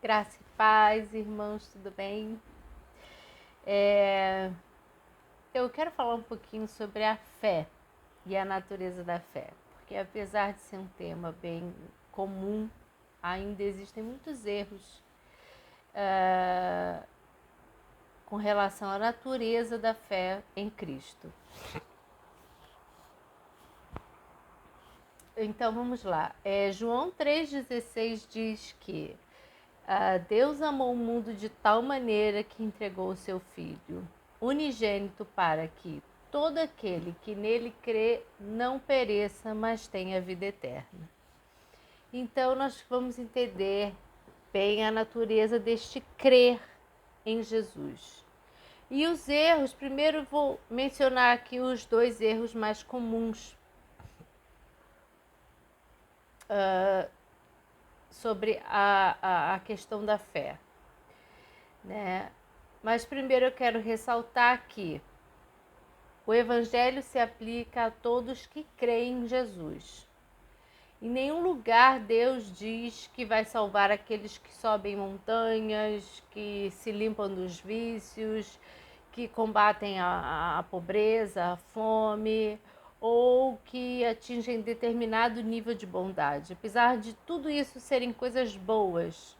Graça e paz, irmãos, tudo bem? Eu quero falar um pouquinho sobre a fé e a natureza da fé, porque apesar de ser um tema bem comum, ainda existem muitos erros com relação à natureza da fé em Cristo. Então vamos lá. João 3,16 diz que Deus amou o mundo de tal maneira que entregou o seu Filho unigênito para que todo aquele que nele crê não pereça, mas tenha vida eterna. Então nós vamos entender bem a natureza deste crer em Jesus. E os erros, primeiro vou mencionar aqui os dois erros mais comuns sobre a questão da fé, né? Mas primeiro eu quero ressaltar que o Evangelho se aplica a todos que creem em Jesus. Em nenhum lugar Deus diz que vai salvar aqueles que sobem montanhas, que se limpam dos vícios, que combatem a pobreza, a fome, ou que atingem determinado nível de bondade. Apesar de tudo isso serem coisas boas,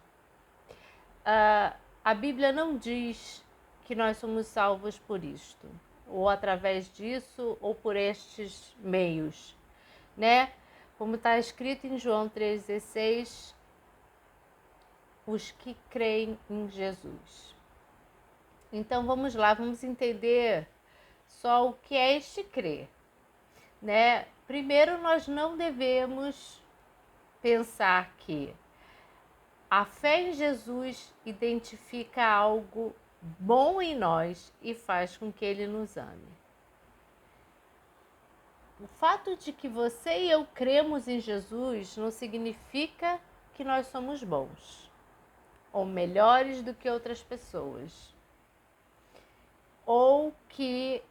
a Bíblia não diz que nós somos salvos por isto, ou através disso, ou por estes meios, né? Como está escrito em João 3,16, os que creem em Jesus. Então vamos lá, vamos entender só o que é este crer, né? Primeiro, nós não devemos pensar que a fé em Jesus identifica algo bom em nós e faz com que Ele nos ame. O fato de que você e eu cremos em Jesus não significa que nós somos bons ou melhores do que outras pessoas, ou que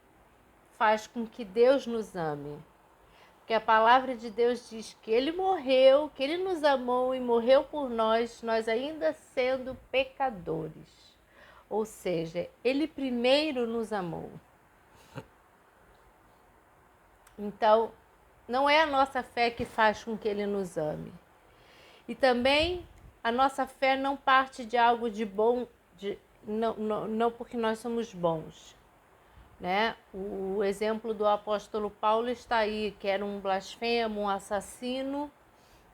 faz com que Deus nos ame. Porque a palavra de Deus diz que Ele morreu, que Ele nos amou e morreu por nós, nós ainda sendo pecadores. Ou seja, Ele primeiro nos amou. Então, não é a nossa fé que faz com que Ele nos ame. E também a nossa fé não parte de algo de bom, não porque nós somos bons, né? O exemplo do apóstolo Paulo está aí, que era um blasfemo, um assassino,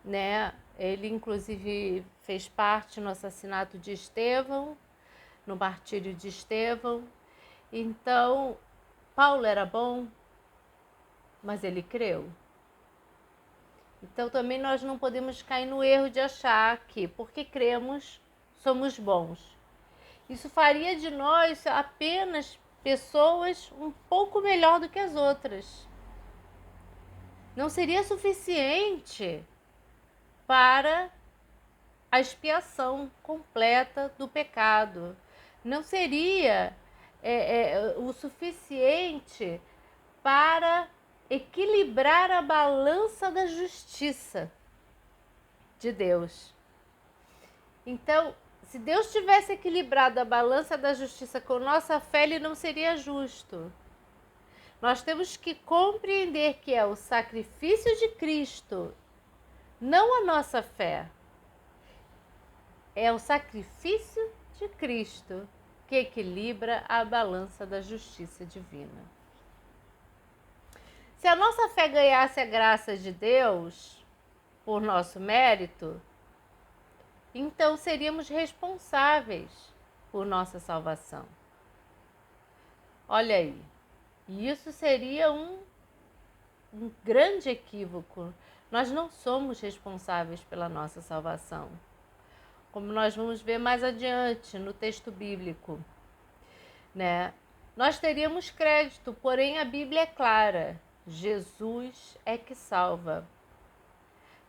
né? Ele inclusive fez parte no assassinato de Estevão, no martírio de Estevão. Então, Paulo era bom, mas ele creu. Então também nós não podemos cair no erro de achar que porque cremos somos bons. Isso faria de nós apenas pessoas um pouco melhor do que as outras. Não seria suficiente para a expiação completa do pecado. Não seria o suficiente para equilibrar a balança da justiça de Deus. Então, se Deus tivesse equilibrado a balança da justiça com nossa fé, Ele não seria justo. Nós temos que compreender que é o sacrifício de Cristo, não a nossa fé. É o sacrifício de Cristo que equilibra a balança da justiça divina. Se a nossa fé ganhasse a graça de Deus por nosso mérito, então seríamos responsáveis por nossa salvação. Olha aí, isso seria um grande equívoco. Nós não somos responsáveis pela nossa salvação, como nós vamos ver mais adiante no texto bíblico, né? Nós teríamos crédito, porém a Bíblia é clara: Jesus é que salva.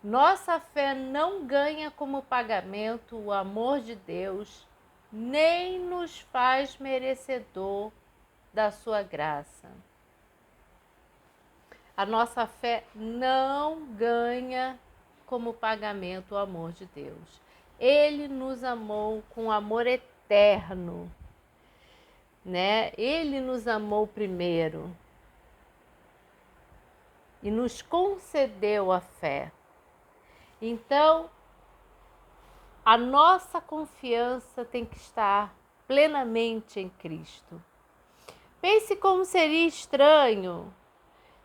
Nossa fé não ganha como pagamento o amor de Deus, nem nos faz merecedor da sua graça. A nossa fé não ganha como pagamento o amor de Deus. Ele nos amou com amor eterno, né? Ele nos amou primeiro e nos concedeu a fé. Então, a nossa confiança tem que estar plenamente em Cristo. Pense como seria estranho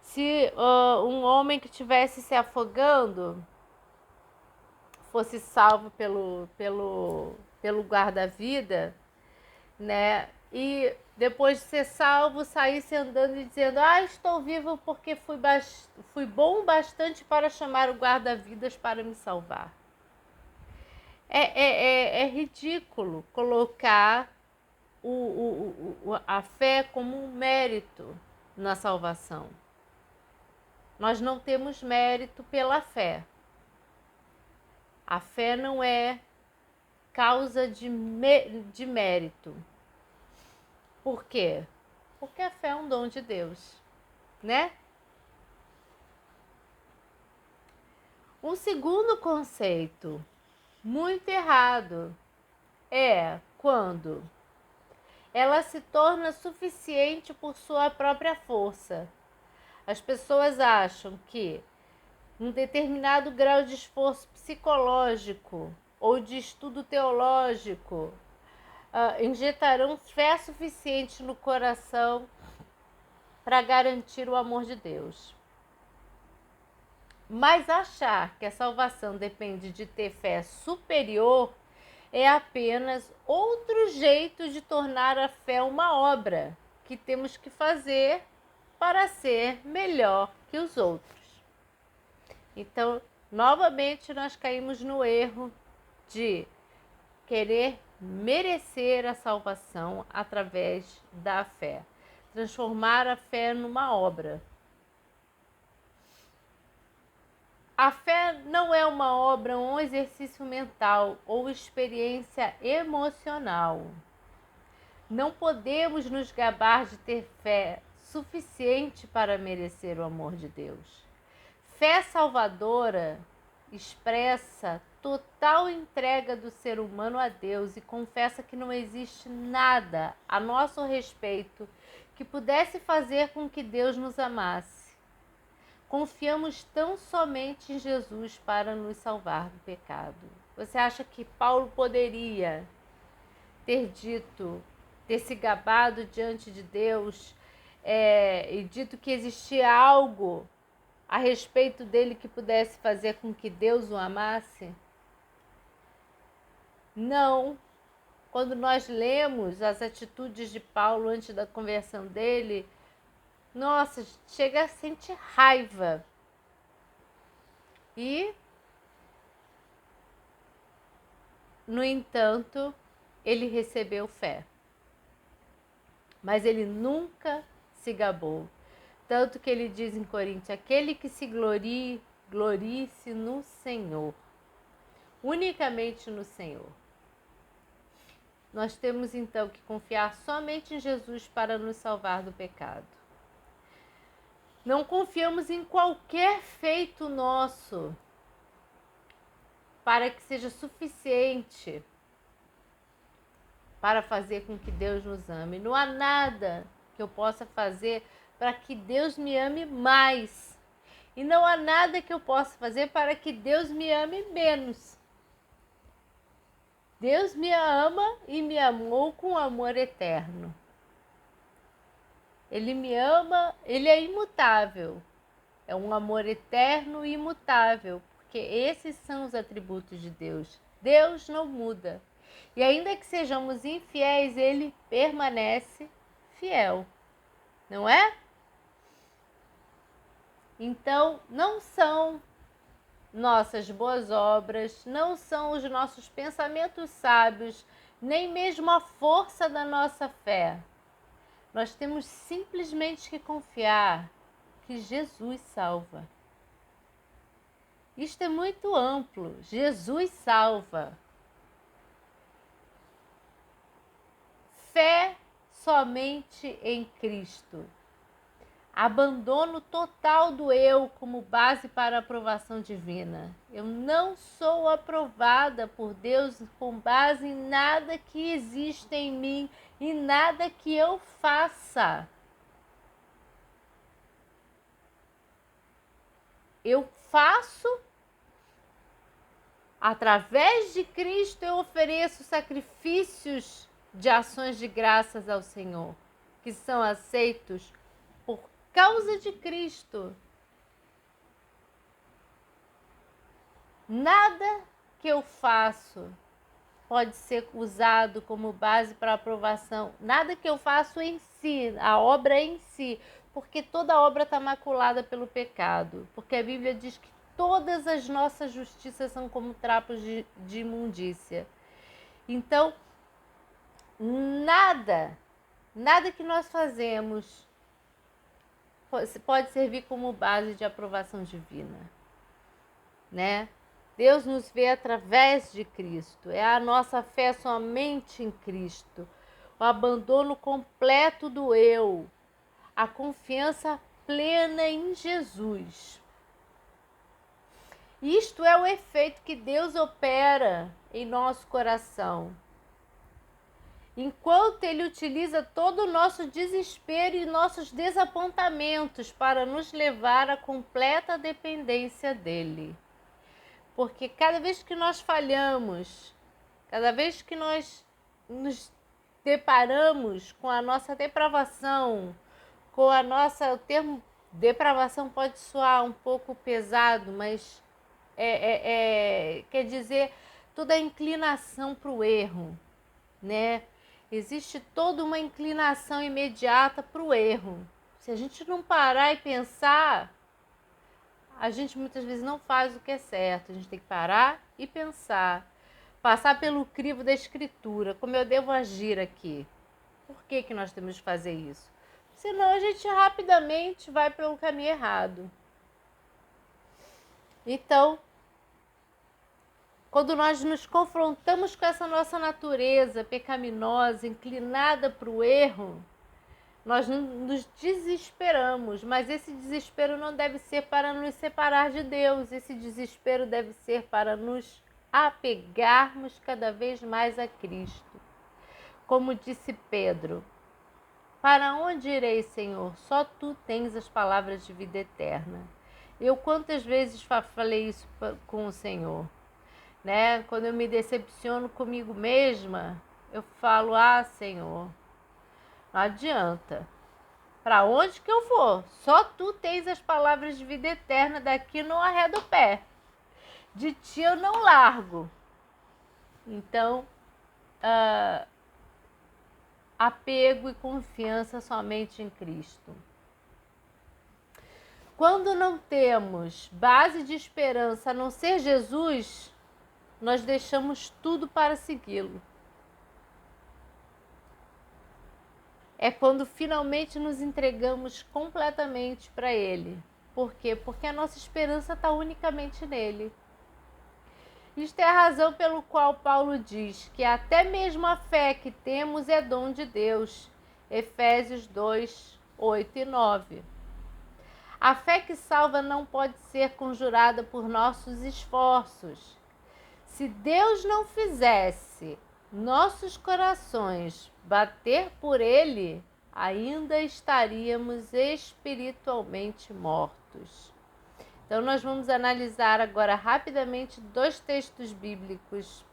se um homem que estivesse se afogando fosse salvo pelo guarda-vida, né? E depois de ser salvo, saísse andando e dizendo: estou vivo porque fui bom bastante para chamar o guarda-vidas para me salvar. É ridículo colocar a fé como um mérito na salvação. Nós não temos mérito pela fé. A fé não é causa de mérito. Por quê? Porque a fé é um dom de Deus, né? Um segundo conceito muito errado é quando ela se torna suficiente por sua própria força. As pessoas acham que um determinado grau de esforço psicológico ou de estudo teológico injetarão fé suficiente no coração para garantir o amor de Deus. Mas achar que a salvação depende de ter fé superior é apenas outro jeito de tornar a fé uma obra que temos que fazer para ser melhor que os outros. Então, novamente, nós caímos no erro de querer merecer a salvação através da fé, transformar a fé numa obra. A fé não é uma obra, um exercício mental ou experiência emocional. Não podemos nos gabar de ter fé suficiente para merecer o amor de Deus. Fé salvadora expressa total entrega do ser humano a Deus e confessa que não existe nada a nosso respeito que pudesse fazer com que Deus nos amasse. Confiamos tão somente em Jesus para nos salvar do pecado. Você acha que Paulo poderia ter se gabado diante de Deus e dito que existia algo a respeito dele que pudesse fazer com que Deus o amasse? Não. Quando nós lemos as atitudes de Paulo antes da conversão dele, nossa, chega a sentir raiva. E, no entanto, ele recebeu fé. Mas ele nunca se gabou. Tanto que ele diz em Coríntios: aquele que se glorie, glorie-se no Senhor. Unicamente no Senhor. Nós temos então que confiar somente em Jesus para nos salvar do pecado. Não confiamos em qualquer feito nosso para que seja suficiente para fazer com que Deus nos ame. Não há nada que eu possa fazer para que Deus me ame mais. E não há nada que eu possa fazer para que Deus me ame menos. Deus me ama e me amou com amor eterno. Ele me ama, ele é imutável. É um amor eterno e imutável, porque esses são os atributos de Deus. Deus não muda. E ainda que sejamos infiéis, ele permanece fiel. Não é? Então, não são nossas boas obras, não são os nossos pensamentos sábios, nem mesmo a força da nossa fé. Nós temos simplesmente que confiar que Jesus salva. Isto é muito amplo. Jesus salva. Fé somente em Cristo. Abandono total do eu como base para a aprovação divina. Eu não sou aprovada por Deus com base em nada que existe em mim e nada que eu faça. Eu faço, através de Cristo, eu ofereço sacrifícios de ações de graças ao Senhor, que são aceitos por causa de Cristo. Nada que eu faço pode ser usado como base para aprovação. Nada que eu faço em si, a obra em si, porque toda obra está maculada pelo pecado. Porque a Bíblia diz que todas as nossas justiças são como trapos de imundícia. Então, nada que nós fazemos pode servir como base de aprovação divina, né? Deus nos vê através de Cristo. É a nossa fé somente em Cristo. O abandono completo do eu. A confiança plena em Jesus. Isto é o efeito que Deus opera em nosso coração. Enquanto Ele utiliza todo o nosso desespero e nossos desapontamentos para nos levar à completa dependência dEle. Porque cada vez que nós falhamos, cada vez que nós nos deparamos com a nossa depravação, com a nossa... O termo depravação pode soar um pouco pesado, mas quer dizer toda a inclinação para o erro, né? Existe toda uma inclinação imediata para o erro. Se a gente não parar e pensar, a gente muitas vezes não faz o que é certo. A gente tem que parar e pensar. Passar pelo crivo da Escritura. Como eu devo agir aqui? Por que nós temos que fazer isso? Senão a gente rapidamente vai pelo caminho errado. Então, quando nós nos confrontamos com essa nossa natureza pecaminosa, inclinada para o erro, nós nos desesperamos, mas esse desespero não deve ser para nos separar de Deus, esse desespero deve ser para nos apegarmos cada vez mais a Cristo. Como disse Pedro, para onde irei, Senhor? Só Tu tens as palavras de vida eterna. Eu quantas vezes falei isso com o Senhor, né? Quando eu me decepciono comigo mesma, eu falo, Senhor, não adianta. Para onde que eu vou? Só Tu tens as palavras de vida eterna, daqui não arredo o pé. De Ti eu não largo. Então, apego e confiança somente em Cristo. Quando não temos base de esperança a não ser Jesus, nós deixamos tudo para segui-lo. É quando finalmente nos entregamos completamente para Ele. Por quê? Porque a nossa esperança está unicamente nele. Isto é a razão pelo qual Paulo diz que até mesmo a fé que temos é dom de Deus. Efésios 2, 8 e 9. A fé que salva não pode ser conjurada por nossos esforços. Se Deus não fizesse nossos corações bater por Ele, ainda estaríamos espiritualmente mortos. Então, nós vamos analisar agora rapidamente 2 textos bíblicos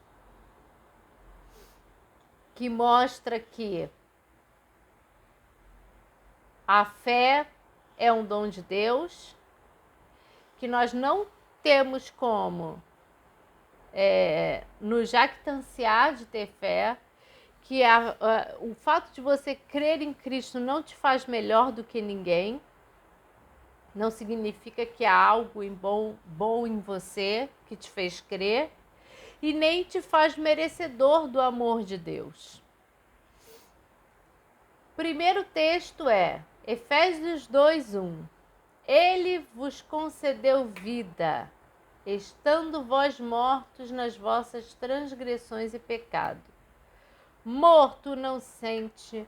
que mostram que a fé é um dom de Deus, que nós não temos como nos jactanciar de ter fé, que o fato de você crer em Cristo não te faz melhor do que ninguém, não significa que há algo bom em você que te fez crer, e nem te faz merecedor do amor de Deus. O primeiro texto é Efésios 2:1. Ele vos concedeu vida, estando vós mortos nas vossas transgressões e pecado. Morto não sente,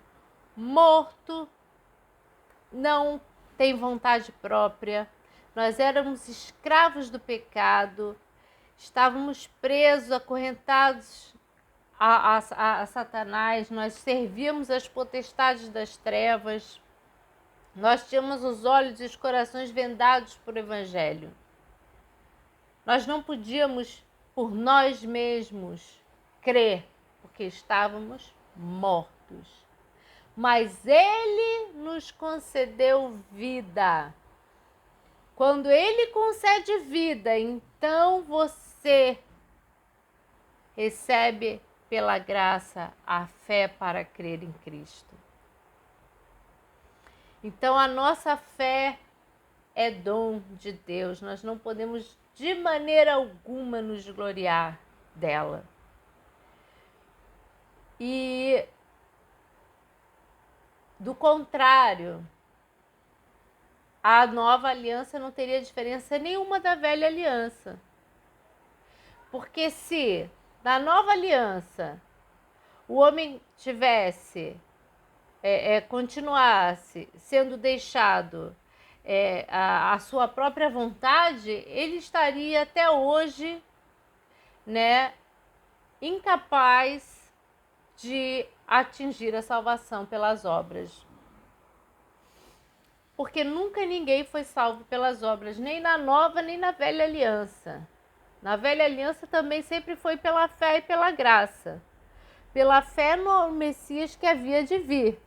morto não tem vontade própria, nós éramos escravos do pecado, estávamos presos, acorrentados a Satanás, nós servíamos as potestades das trevas, nós tínhamos os olhos e os corações vendados por Evangelho. Nós não podíamos, por nós mesmos, crer, porque estávamos mortos. Mas Ele nos concedeu vida. Quando Ele concede vida, então você recebe pela graça a fé para crer em Cristo. Então a nossa fé é dom de Deus, nós não podemos de maneira alguma nos gloriar dela. E do contrário, a nova aliança não teria diferença nenhuma da velha aliança. Porque se na nova aliança o homem continuasse sendo deixado a sua própria vontade, ele estaria até hoje, né, incapaz de atingir a salvação pelas obras. Porque nunca ninguém foi salvo pelas obras, nem na nova, nem na velha aliança. Na velha aliança também sempre foi pela fé e pela graça. Pela fé no Messias que havia de vir.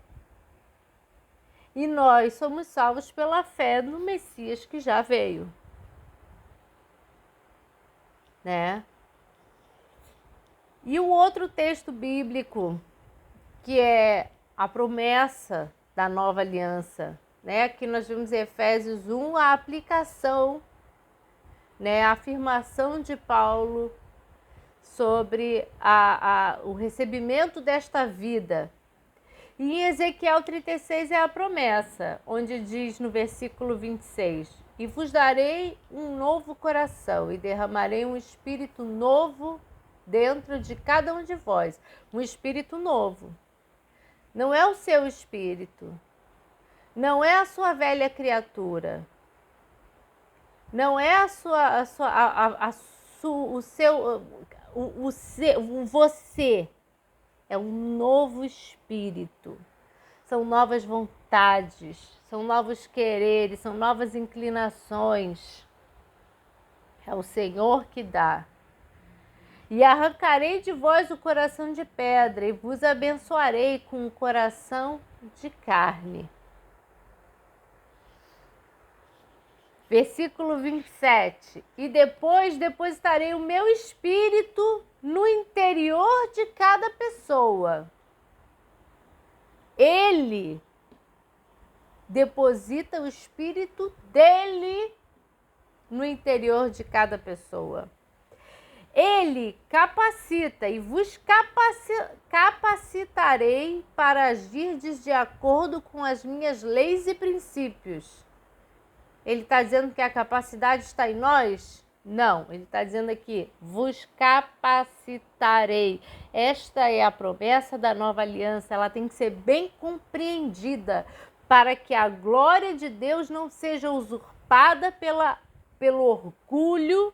E nós somos salvos pela fé no Messias que já veio. Né? E o outro texto bíblico, que é a promessa da nova aliança, né? Aqui nós vemos em Efésios 1 a aplicação, né? A afirmação de Paulo sobre o recebimento desta vida. E em Ezequiel 36 é a promessa, onde diz no versículo 26: e vos darei um novo coração e derramarei um espírito novo dentro de cada um de vós. Um espírito novo. Não é o seu espírito. Não é a sua velha criatura. Não é você. É um novo espírito. São novas vontades, são novos quereres, são novas inclinações. É o Senhor que dá. E arrancarei de vós o coração de pedra e vos abençoarei com o coração de carne. Versículo 27. E depois depositarei o meu espírito no interior de cada pessoa. Ele deposita o espírito dele no interior de cada pessoa. Ele capacita e vos capacitarei para agirdes de acordo com as minhas leis e princípios. Ele está dizendo que a capacidade está em nós? Não, ele está dizendo aqui, vos capacitarei. Esta é a promessa da nova aliança, ela tem que ser bem compreendida para que a glória de Deus não seja usurpada pelo orgulho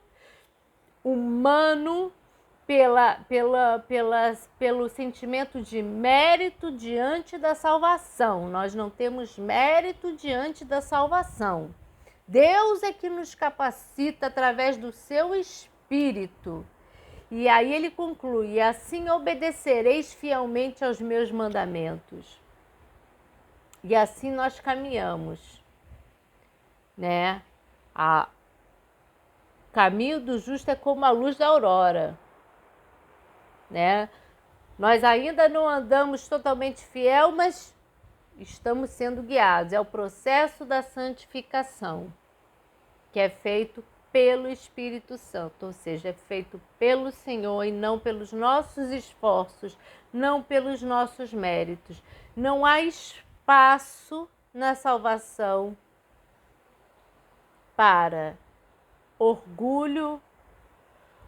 humano, pelo sentimento de mérito diante da salvação. Nós não temos mérito diante da salvação. Deus é que nos capacita através do seu Espírito. E aí ele conclui: assim obedecereis fielmente aos meus mandamentos. E assim nós caminhamos, né? O caminho do justo é como a luz da aurora, né? Nós ainda não andamos totalmente fiel, mas estamos sendo guiados. É o processo da santificação, que é feito pelo Espírito Santo, ou seja, é feito pelo Senhor e não pelos nossos esforços, não pelos nossos méritos. Não há espaço na salvação para orgulho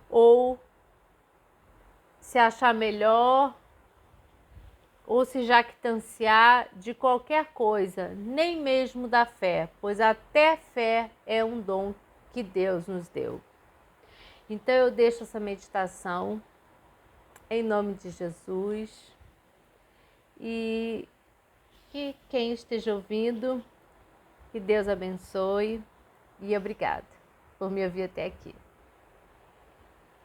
ou se achar melhor ou se jactanciar de qualquer coisa, nem mesmo da fé, pois até fé é um dom que Deus nos deu. Então eu deixo essa meditação em nome de Jesus e que quem esteja ouvindo, que Deus abençoe e obrigada por me ouvir até aqui.